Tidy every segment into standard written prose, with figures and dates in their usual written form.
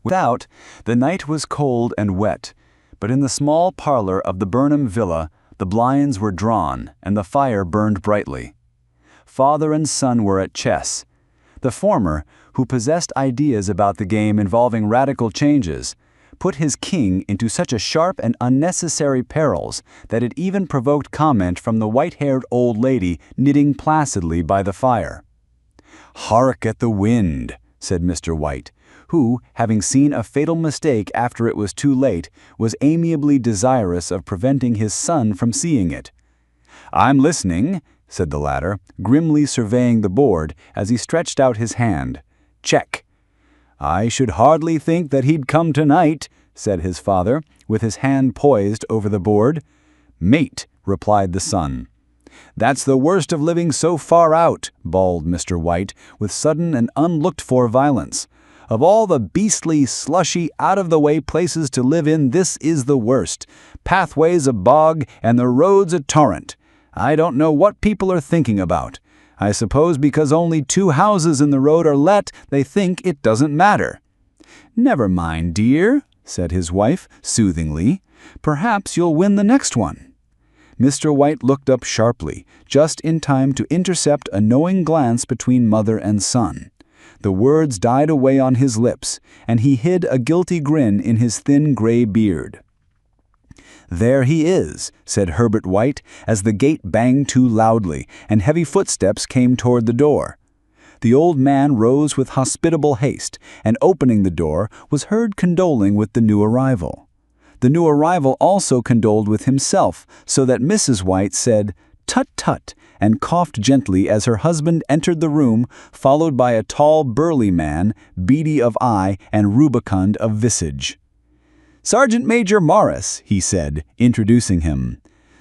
Without, the night was cold and wet, but in the small parlor of the Burnham villa, the blinds were drawn and the fire burned brightly. Father and son were at chess. The former, who possessed ideas about the game involving radical changes, put his king into such a sharp and unnecessary perils that it even provoked comment from the white-haired old lady knitting placidly by the fire. "Hark at the wind," said Mr. White, who, having seen a fatal mistake after it was too late, was amiably desirous of preventing his son from seeing it. "I'm listening," said the latter, grimly surveying the board as he stretched out his hand. "Check." "I should hardly think that he'd come tonight," said his father, with his hand poised over the board. "Mate," replied the son. "That's the worst of living so far out," bawled Mr. White, with sudden and unlooked-for violence. "Of all the beastly, slushy, out-of-the-way places to live in, this is the worst. Pathways a bog, and the roads a torrent. I don't know what people are thinking about. I suppose because only 2 houses in the road are let, they think it doesn't matter." "Never mind, dear," said his wife, soothingly. "Perhaps you'll win the next one." Mr. White looked up sharply, just in time to intercept a knowing glance between mother and son. The words died away on his lips, and he hid a guilty grin in his thin gray beard. "There he is," said Herbert White, as the gate banged too loudly, and heavy footsteps came toward the door. The old man rose with hospitable haste, and opening the door, was heard condoling with the new arrival. The new arrival also condoled with himself, so that Mrs. White said, "Tut, tut," and coughed gently as her husband entered the room, followed by a tall, burly man, beady of eye and rubicund of visage. "Sergeant Major Morris," he said, introducing him.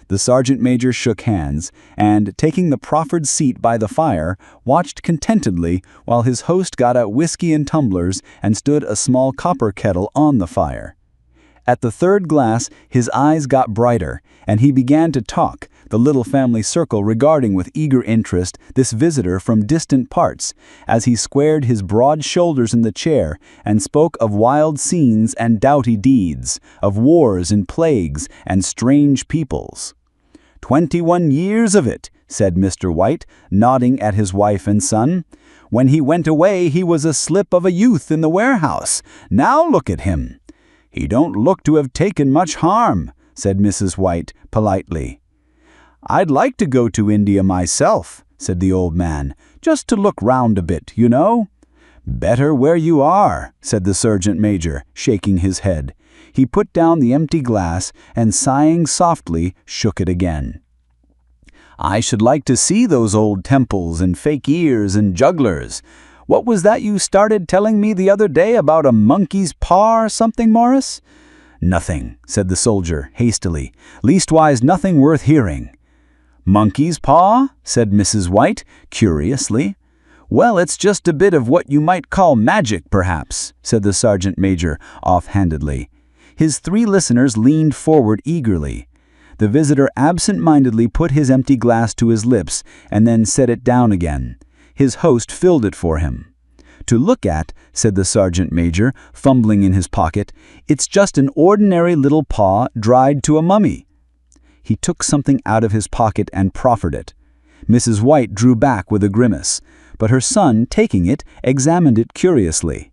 The sergeant major shook hands, and, taking the proffered seat by the fire, watched contentedly while his host got out whiskey and tumblers and stood a small copper kettle on the fire. At the third glass, his eyes got brighter, and he began to talk, the little family circle regarding with eager interest this visitor from distant parts, as he squared his broad shoulders in the chair and spoke of wild scenes and doughty deeds, of wars and plagues and strange peoples. 21 years of it," said Mr. White, nodding at his wife and son. "When he went away he was a slip of a youth in the warehouse. Now look at him." "He don't look to have taken much harm," said Mrs. White, politely. "I'd like to go to India myself," said the old man, "just to look round a bit, you know." "Better where you are," said the sergeant major, shaking his head. He put down the empty glass and, sighing softly, shook it again. "I should like to see those old temples and fakirs and jugglers. What was that you started telling me the other day about a monkey's paw or something, Morris?" "Nothing," said the soldier, hastily. "Leastwise nothing worth hearing." "Monkey's paw?" said Mrs. White, curiously. "Well, it's just a bit of what you might call magic, perhaps," said the sergeant major, offhandedly. His 3 listeners leaned forward eagerly. The visitor absent-mindedly put his empty glass to his lips and then set it down again. His host filled it for him. "To look at," said the sergeant major, fumbling in his pocket, "it's just an ordinary little paw dried to a mummy." He took something out of his pocket and proffered it. Mrs. White drew back with a grimace, but her son, taking it, examined it curiously.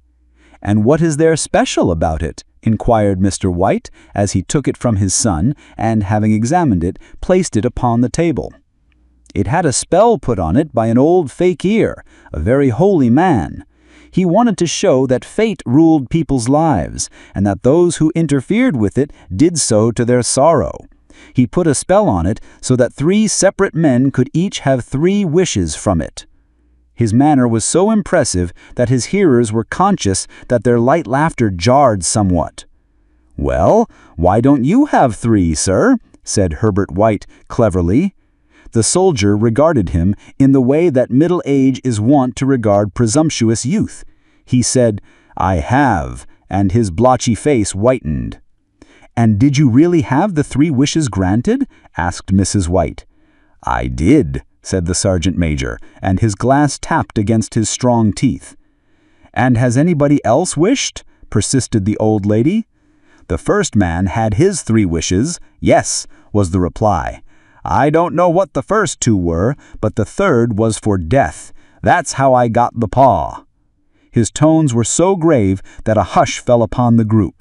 "And what is there special about it?" inquired Mr. White, as he took it from his son and, having examined it, placed it upon the table. "It had a spell put on it by an old fakir, a very holy man. He wanted to show that fate ruled people's lives, and that those who interfered with it did so to their sorrow. He put a spell on it so that 3 separate men could each have 3 wishes from it." His manner was so impressive that his hearers were conscious that their light laughter jarred somewhat. "Well, why don't you have 3, sir?" said Herbert White, cleverly. The soldier regarded him in the way that middle age is wont to regard presumptuous youth. He said, "I have," and his blotchy face whitened. "And did you really have the 3 wishes granted?" asked Mrs. White. "I did," said the sergeant major, and his glass tapped against his strong teeth. "And has anybody else wished?" persisted the old lady. The first man had his 3 wishes. Yes, was the reply. I don't know what the first 2 were, but the third was for death. That's how I got the paw. His tones were so grave that a hush fell upon the group.